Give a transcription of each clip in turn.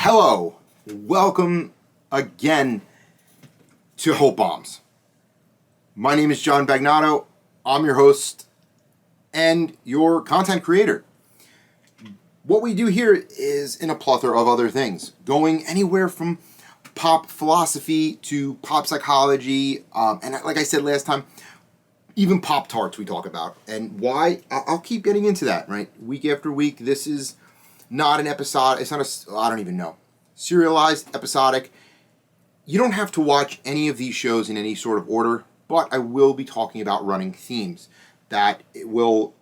Hello, welcome again to Hope Bombs. My name is John Bagnato. I'm your host and your content creator. What we do here is in a plethora of other things, going anywhere from pop philosophy to pop psychology, and like I said last time, even Pop-Tarts we talk about. And why? I'll keep getting into that, right? Week after week, this is not an episode, it's not I don't even know. Serialized, episodic. You don't have to watch any of these shows in any sort of order, but I will be talking about running themes that will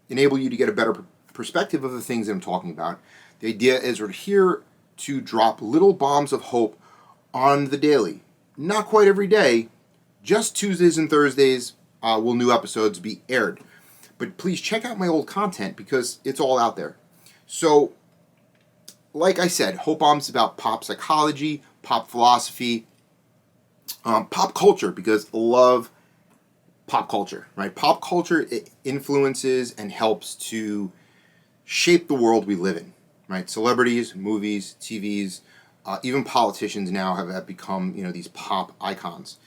enable you to get a better perspective of the things that I'm talking about. The idea is we're here to drop little bombs of hope on the daily. Not quite every day, just Tuesdays and Thursdays will new episodes be aired. But please check out my old content because it's all out there. So, like I said, Hope Bombs about pop psychology, pop philosophy, pop culture, because I love pop culture, right? Pop culture, it influences and helps to shape the world we live in, right? Celebrities, movies, TVs, even politicians now have become, these pop icons.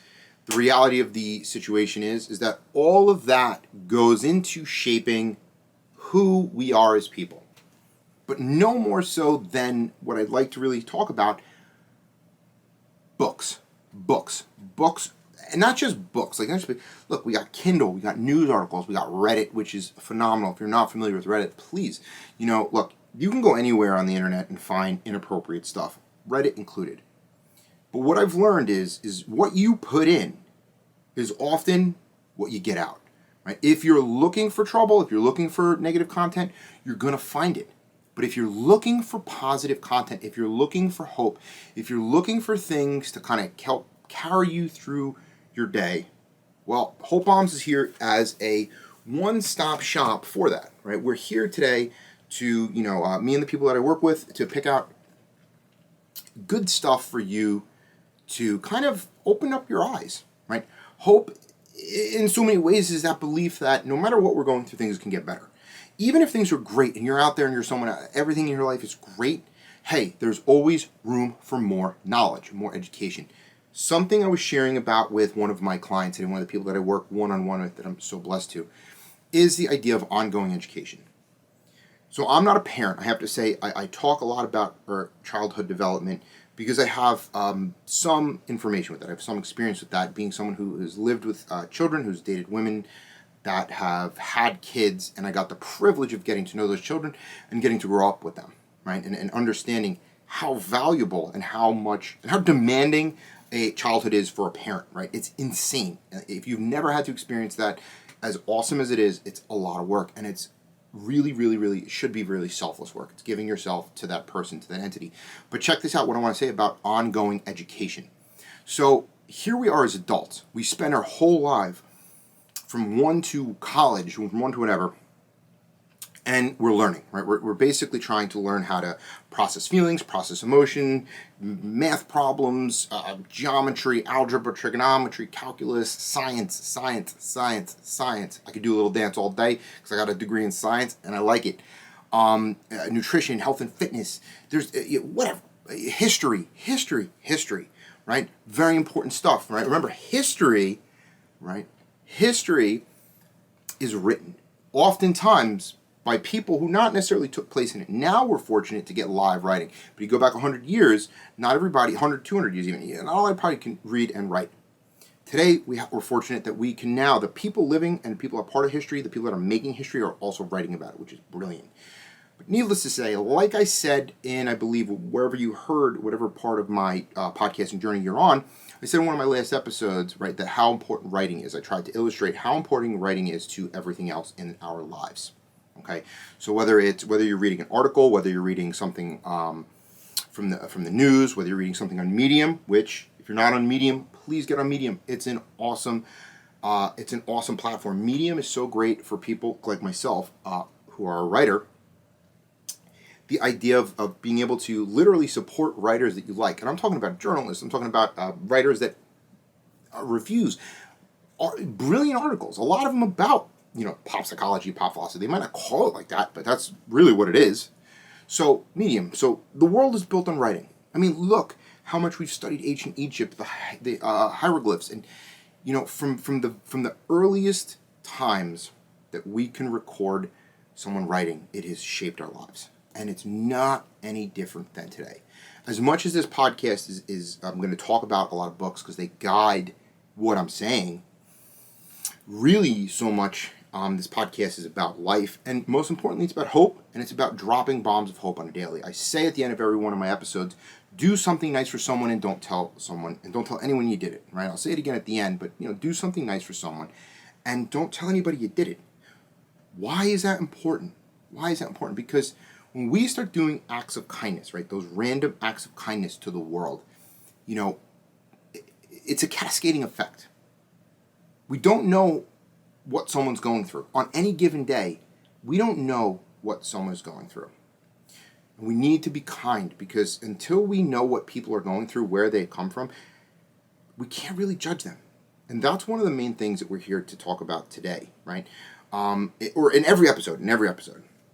The reality of the situation is that all of that goes into shaping who we are as people. But no more so than what I'd like to really talk about, books, and not just books. Look, we got Kindle, we got news articles, we got Reddit, which is phenomenal. If you're not familiar with Reddit, please, look, you can go anywhere on the internet and find inappropriate stuff, Reddit included. But what I've learned is what you put in is often what you get out, right? If you're looking for trouble, if you're looking for negative content, you're going to find it. But if you're looking for positive content, if you're looking for hope, if you're looking for things to kind of help carry you through your day, well, Hope Bombs is here as a one-stop shop for that, right? We're here today to, me and the people that I work with, to pick out good stuff for you to kind of open up your eyes, right? Hope, in so many ways, is that belief that no matter what we're going through, things can get better. Even if things are great and you're out there and you're someone, everything in your life is great, hey, there's always room for more knowledge, more education. Something I was sharing about with one of my clients and one of the people that I work one-on-one with that I'm so blessed to is the idea of ongoing education. So I'm not a parent. I have to say I talk a lot about childhood development because I have some information with that. I have some experience with that, being someone who has lived with children, who's dated women that have had kids, and I got the privilege of getting to know those children and getting to grow up with them, right? And understanding how valuable and how much and how demanding a childhood is for a parent, right? It's insane. If you've never had to experience that, as awesome as it is, it's a lot of work, and it's really, really, really should be really selfless work. It's giving yourself to that person, to that entity. But check this out, what I want to say about ongoing education. So here we are as adults. We spend our whole life from one to college, from one to whatever, and we're learning, right? We're basically trying to learn how to process feelings, process emotion, math problems, geometry, algebra, trigonometry, calculus, science. I could do a little dance all day because I got a degree in science and I like it. Nutrition, health and fitness, there's whatever, history, right? Very important stuff, right? Remember, history, right? History is written oftentimes by people who not necessarily took place in it. Now we're fortunate to get live writing. But you go back 100 years, not everybody, 100, 200 years even, not all everybody can read and write. Today, we're fortunate that we can now, the people living and people are part of history, the people that are making history are also writing about it, which is brilliant. But needless to say, like I said in, I believe, wherever you heard, whatever part of my podcasting journey you're on, I said in one of my last episodes, right, that how important writing is. I tried to illustrate how important writing is to everything else in our lives. Okay, so whether you're reading an article, whether you're reading something from the news, whether you're reading something on Medium, which if you're not on Medium, please get on Medium. It's an awesome platform. Medium is so great for people like myself who are a writer. The idea of being able to literally support writers that you like. And I'm talking about journalists. I'm talking about writers that reviews brilliant articles. A lot of them about, pop psychology, pop philosophy. They might not call it like that, but that's really what it is. So, medium. So, the world is built on writing. I mean, look how much we've studied ancient Egypt, the hieroglyphs, and from the earliest times that we can record someone writing, it has shaped our lives, and it's not any different than today. As much as this podcast is I'm going to talk about a lot of books because they guide what I'm saying. Really, so much this podcast is about life, and most importantly, it's about hope, and it's about dropping bombs of hope on a daily. I say at the end of every one of my episodes, do something nice for someone, and don't tell anyone you did it. Right? I'll say it again at the end, but do something nice for someone, and don't tell anybody you did it. Why is that important? Why is that important? Because when we start doing acts of kindness, right, those random acts of kindness to the world, it's a cascading effect. We don't know what someone's going through. On any given day, we don't know what someone's going through. And we need to be kind, because until we know what people are going through, where they come from, we can't really judge them. And that's one of the main things that we're here to talk about today, right? Or in every episode.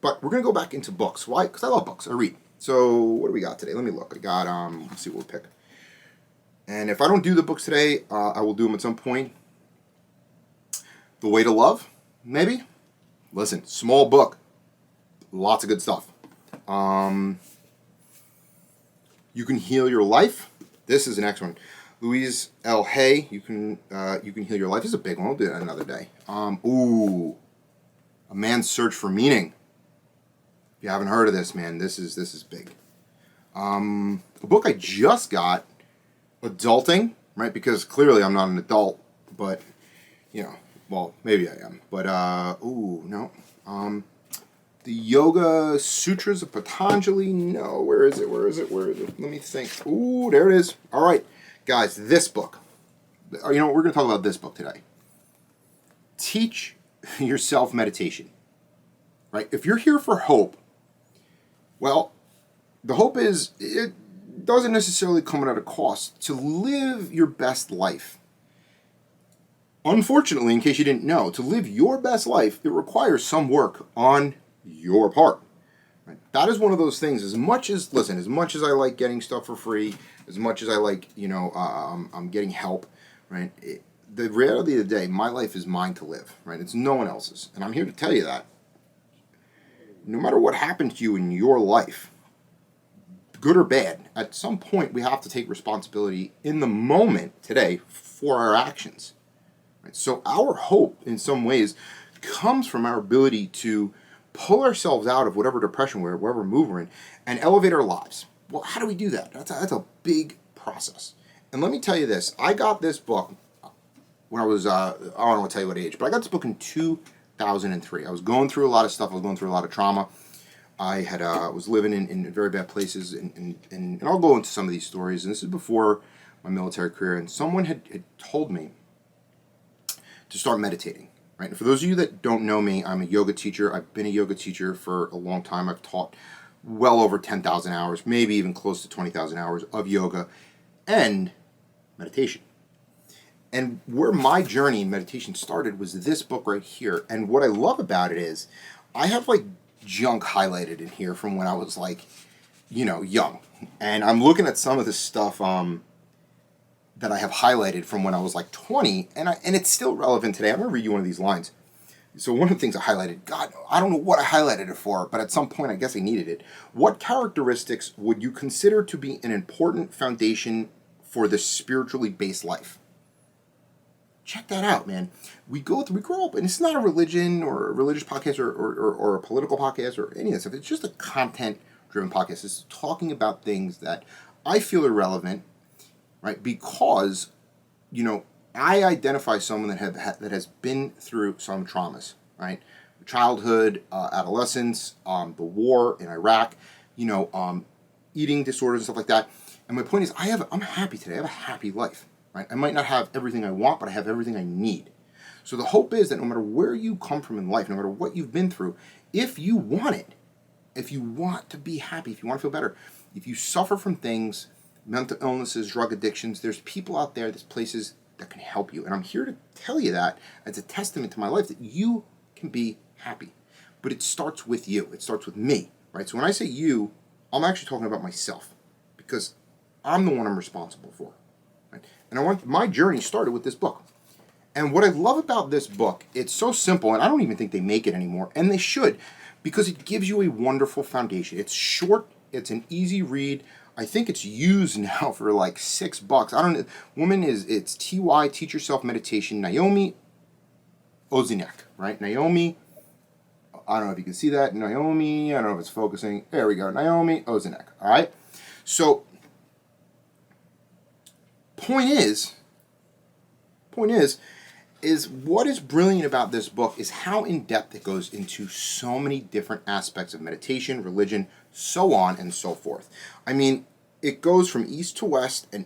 But we're going to go back into books. Why? Because I love books. I read. So what do we got today? Let me look. I got, let's see what we'll pick. And if I don't do the books today, I will do them at some point. The Way to Love, maybe? Listen, small book. Lots of good stuff. You Can Heal Your Life. This is an excellent one. Louise L. Hay, You Can Heal Your Life. This is a big one. We'll do that another day. A Man's Search for Meaning. If you haven't heard of this, man, this is big. A book I just got, Adulting, right? Because clearly I'm not an adult, but well, maybe I am. But no. The Yoga Sutras of Patanjali. No, where is it? Let me think. Ooh, there it is. All right, guys, this book. We're going to talk about this book today. Teach yourself meditation. Right? If you're here for hope, well, the hope is it doesn't necessarily come at a cost. To live your best life, unfortunately, in case you didn't know, to live your best life, it requires some work on your part. Right? That is one of those things. As much as I like getting stuff for free, as much as I like, I'm getting help, right? The reality of the day, my life is mine to live, right? It's no one else's. And I'm here to tell you that no matter what happens to you in your life, good or bad, at some point we have to take responsibility in the moment today for our actions. Right? So our hope, in some ways, comes from our ability to pull ourselves out of whatever depression wherever mood we're in, and elevate our lives. Well, how do we do that? That's a big process. And let me tell you this. I got this book when I was, I don't want to tell you what age, but I got this book in 2003. I was going through a lot of stuff. I was going through a lot of trauma. I had was living in very bad places, and I'll go into some of these stories. And this is before my military career. And someone had told me to start meditating. Right? And for those of you that don't know me, I'm a yoga teacher. I've been a yoga teacher for a long time. I've taught well over 10,000 hours, maybe even close to 20,000 hours of yoga and meditation. And where my journey in meditation started was this book right here. And what I love about it is I have junk highlighted in here from when I was young. And I'm looking at some of the stuff that I have highlighted from when I was 20, and it's still relevant today. I'm going to read you one of these lines. So one of the things I highlighted, God, I don't know what I highlighted it for, but at some point I guess I needed it. What characteristics would you consider to be an important foundation for the spiritually based life? Check that out, man. We grow up, and it's not a religion or a religious podcast or a political podcast or any of that stuff. It's just a content-driven podcast. It's talking about things that I feel are relevant, right? Because, I identify someone that has been through some traumas, right? Childhood, adolescence, the war in Iraq, eating disorders and stuff like that. And my point is, I'm happy today. I have a happy life, right? I might not have everything I want, but I have everything I need. So the hope is that no matter where you come from in life, no matter what you've been through, if you want it, if you want to be happy, if you want to feel better, if you suffer from things, mental illnesses, drug addictions, there's people out there, there's places that can help you. And I'm here to tell you that as a testament to my life that you can be happy. But it starts with you. It starts with me, right? So when I say you, I'm actually talking about myself, because I'm the one I'm responsible for. Right? And my journey started with this book. And what I love about this book, it's so simple, and I don't even think they make it anymore, and they should, because it gives you a wonderful foundation. It's short, it's an easy read. I think it's used now for like $6. I don't know. It's TY, Teach Yourself Meditation, Naomi Ozinek, right? Naomi, I don't know if you can see that. Naomi, I don't know if it's focusing. There we go. Naomi Ozinek, all right? So, point is what is brilliant about this book is how in-depth it goes into so many different aspects of meditation, religion, so on and so forth. I mean, it goes from east to west, and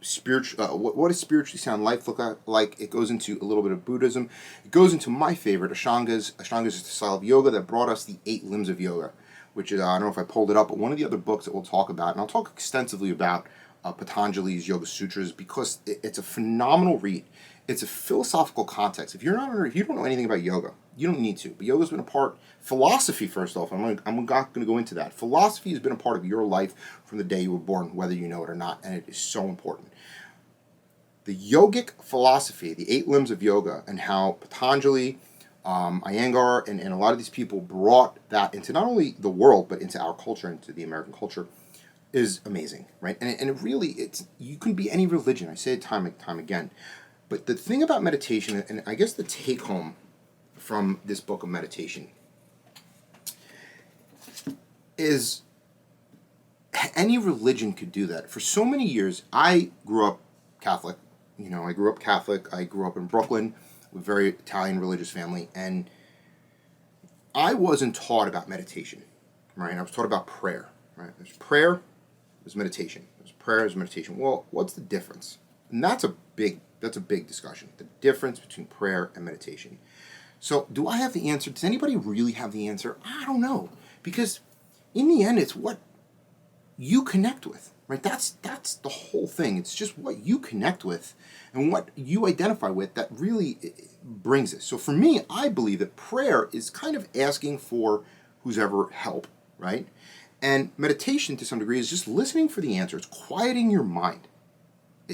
spiritual. What does spiritually sound life look like? It goes into a little bit of Buddhism. It goes into my favorite, Ashtanga. Ashtanga is the style of yoga that brought us the 8 limbs of yoga, which is, I don't know if I pulled it up, but one of the other books that we'll talk about, and I'll talk extensively about Patanjali's Yoga Sutras, because it's a phenomenal read. It's a philosophical context. If you don't know anything about yoga, you don't need to. But yoga's been a part. Philosophy, first off, I'm not going to go into that. Philosophy has been a part of your life from the day you were born, whether you know it or not, and it is so important. The yogic philosophy, the 8 limbs of yoga, and how Patanjali, Iyengar, and a lot of these people brought that into not only the world, but into our culture, into the American culture, is amazing, right? And it really, you can be any religion. I say it time and time again. But the thing about meditation, and I guess the take home from this book of meditation, is any religion could do that. For so many years, I grew up Catholic. I grew up Catholic. I grew up in Brooklyn with a very Italian religious family. And I wasn't taught about meditation, right? I was taught about prayer, right? There's prayer, there's meditation. There's prayer, there's meditation. Well, what's the difference? And that's a big discussion, the difference between prayer and meditation. So, do I have the answer? Does anybody really have the answer? I don't know, because in the end, it's what you connect with, right? That's the whole thing. It's just what you connect with and what you identify with that really brings it. So for me, I believe that prayer is kind of asking for who's ever help, right? And meditation, to some degree, is just listening for the answer. It's quieting your mind.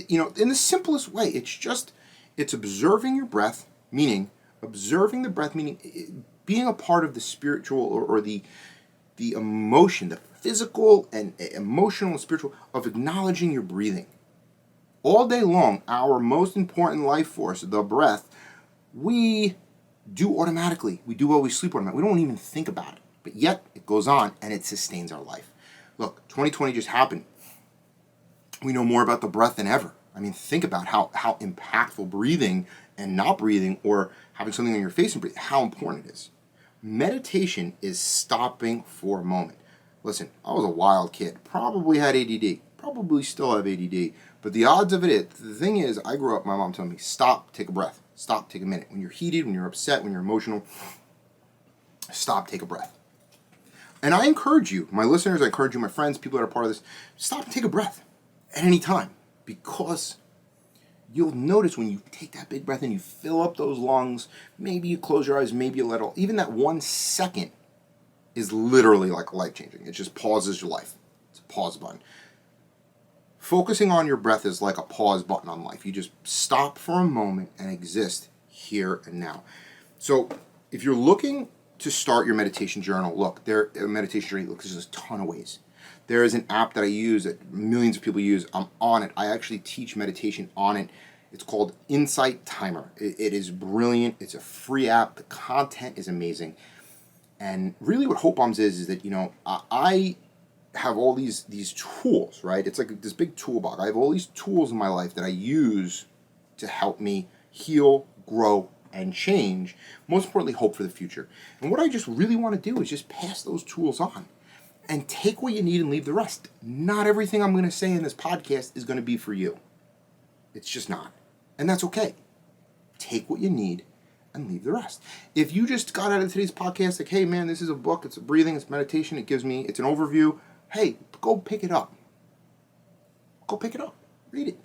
In the simplest way, it's observing your breath, meaning being a part of the spiritual or the emotion, the physical and emotional and spiritual of acknowledging your breathing. All day long, our most important life force, the breath, we do automatically. We do while we sleep automatically. We don't even think about it. But yet, it goes on and it sustains our life. Look, 2020 just happened. We know more about the breath than ever. I mean, think about how impactful breathing and not breathing, or having something on your face and breathing, how important it is. Meditation is stopping for a moment. Listen, I was a wild kid, probably had ADD, probably still have ADD, but the odds of it, the thing is, I grew up, my mom told me, stop, take a breath, stop, take a minute. When you're heated, when you're upset, when you're emotional, stop, take a breath. And I encourage you, my listeners, I encourage you, my friends, people that are part of this, stop and take a breath at any time, because you'll notice when you take that big breath and you fill up those lungs, maybe you close your eyes, maybe you let it all, even that 1 second is literally like life-changing. It just pauses your life. It's a pause button. Focusing on your breath is like a pause button on life. You just stop for a moment and exist here and now. So if you're looking to start your meditation journal, look, there's a ton of ways. There is an app that I use that millions of people use. I'm on it. I actually teach meditation on it. It's called Insight Timer. It is brilliant. It's a free app. The content is amazing. And really what Hope Bombs is that, I have all these tools, right? It's like this big toolbox. I have all these tools in my life that I use to help me heal, grow, and change. Most importantly, hope for the future. And what I just really want to do is just pass those tools on and take what you need and leave the rest. Not everything I'm going to say in this podcast is going to be for you. It's just not. And that's okay. Take what you need and leave the rest. If you just got out of today's podcast like, hey man, this is a book, it's a breathing, it's meditation, it's an overview, hey, go pick it up. Go pick it up. Read it.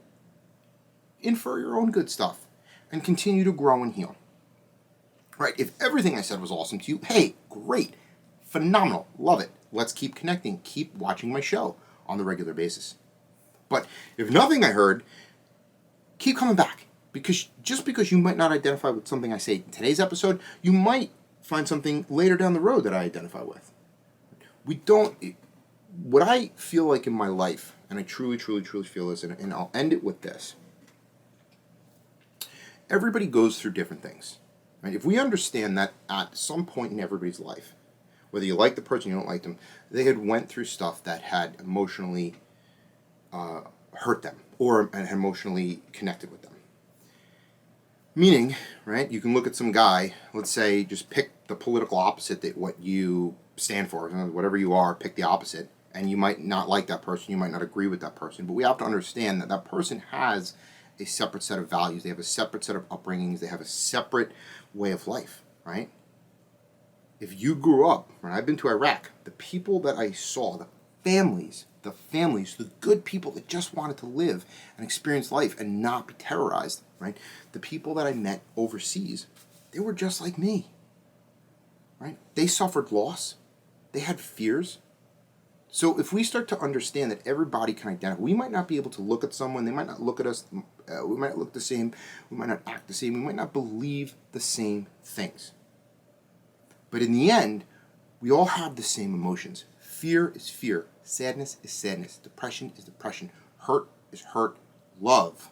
Infer your own good stuff and continue to grow and heal. Right? If everything I said was awesome to you, hey, great. Phenomenal. Love it. Let's keep connecting. Keep watching my show on the regular basis. But if nothing I heard, keep coming back. Because just because you might not identify with something I say in today's episode, you might find something later down the road that I identify with. What I feel like in my life, and I truly, truly, truly feel this, and I'll end it with this. Everybody goes through different things. Right? If we understand that at some point in everybody's life, whether you like the person, you don't like them, they had went through stuff that had emotionally hurt them or emotionally connected with them. Meaning, right, you can look at some guy, let's say, just pick the political opposite that what you stand for, whatever you are, pick the opposite, and you might not like that person, you might not agree with that person, but we have to understand that that person has a separate set of values, they have a separate set of upbringings, they have a separate way of life, right? If you grew up, when I've been to Iraq, the people that I saw, the families, the good people that just wanted to live and experience life and not be terrorized, right? The people that I met overseas, they were just like me, right? They suffered loss. They had fears. So if we start to understand that everybody can identify, we might not be able to look at someone, they might not look at us, we might not look the same, we might not act the same, we might not believe the same things. But in the end, we all have the same emotions. Fear is fear. Sadness is sadness. Depression is depression. Hurt is hurt. Love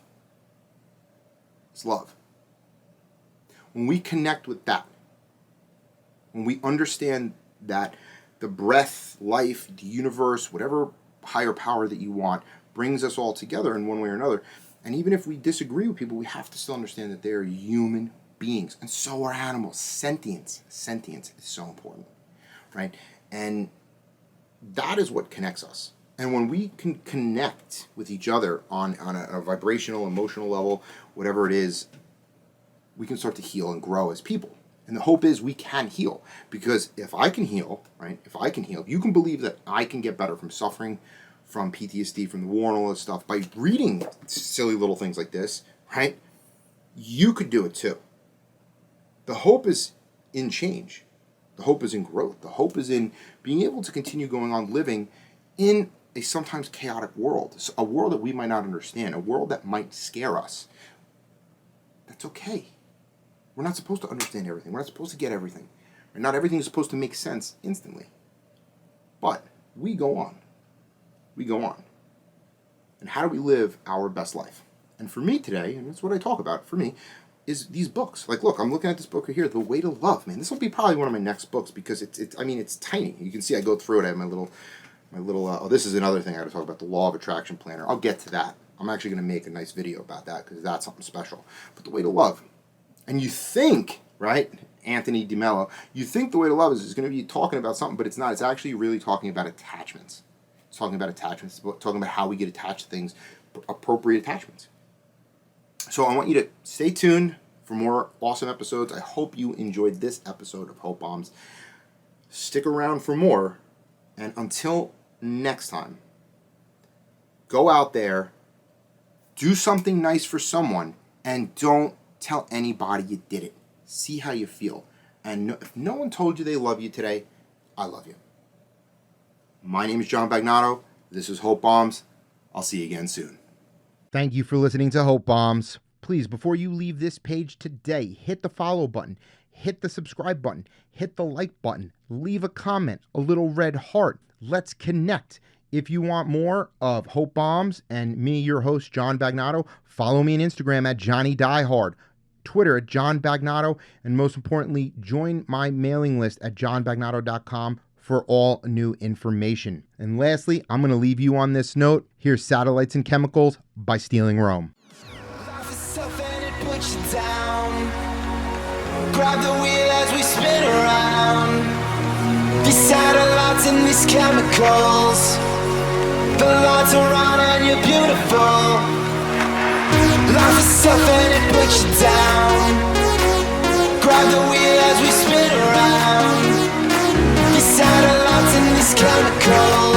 is love. When we connect with that, when we understand that the breath, life, the universe, whatever higher power that you want, brings us all together in one way or another, and even if we disagree with people, we have to still understand that they are human beings, and so are animals. Sentience is so important, right? And that is what connects us. And when we can connect with each other on a vibrational, emotional level, whatever it is, we can start to heal and grow as people. And the hope is we can heal. Because if I can heal, right, you can believe that I can get better from suffering, from PTSD, from the war and all this stuff, by reading silly little things like this, right? You could do it too. The hope is in change. The hope is in growth. The hope is in being able to continue going on living in a sometimes chaotic world. A world that we might not understand. A world that might scare us. That's okay. We're not supposed to understand everything. We're not supposed to get everything. And not everything is supposed to make sense instantly. But we go on. We go on. And how do we live our best life? And for me today, and that's what I talk about, for me, is these books. Like, look, I'm looking at this book right here, The Way to Love, man. This will be probably one of my next books because it's tiny. You can see I go through it. I have my little, this is another thing I got to talk about, the Law of Attraction Planner. I'll get to that. I'm actually going to make a nice video about that because that's something special. But The Way to Love. And you think, right, Anthony DeMello, you think The Way to Love is going to be talking about something, but it's not. It's actually really talking about attachments. It's talking about attachments. It's talking about how we get attached to things, appropriate attachments. So I want you to stay tuned for more awesome episodes. I hope you enjoyed this episode of Hope Bombs. Stick around for more. And until next time, go out there, do something nice for someone, and don't tell anybody you did it. See how you feel. And if no one told you they love you today, I love you. My name is John Bagnato. This is Hope Bombs. I'll see you again soon. Thank you for listening to Hope Bombs. Please, before you leave this page today, hit the follow button, hit the subscribe button, hit the like button, leave a comment, a little red heart. Let's connect. If you want more of Hope Bombs and me, your host, John Bagnato, follow me on Instagram at Johnny Diehard, Twitter at John Bagnato, and most importantly, join my mailing list at johnbagnato.com for all new information. And lastly, I'm going to leave you on this note. Here's Satellites and Chemicals by Stealing Rome. Grab the wheel as we spin around. These satellites and these chemicals, the lights are on and you're beautiful. Life is tough and it puts you down. Grab the wheel as we spin around. These satellites and these chemicals.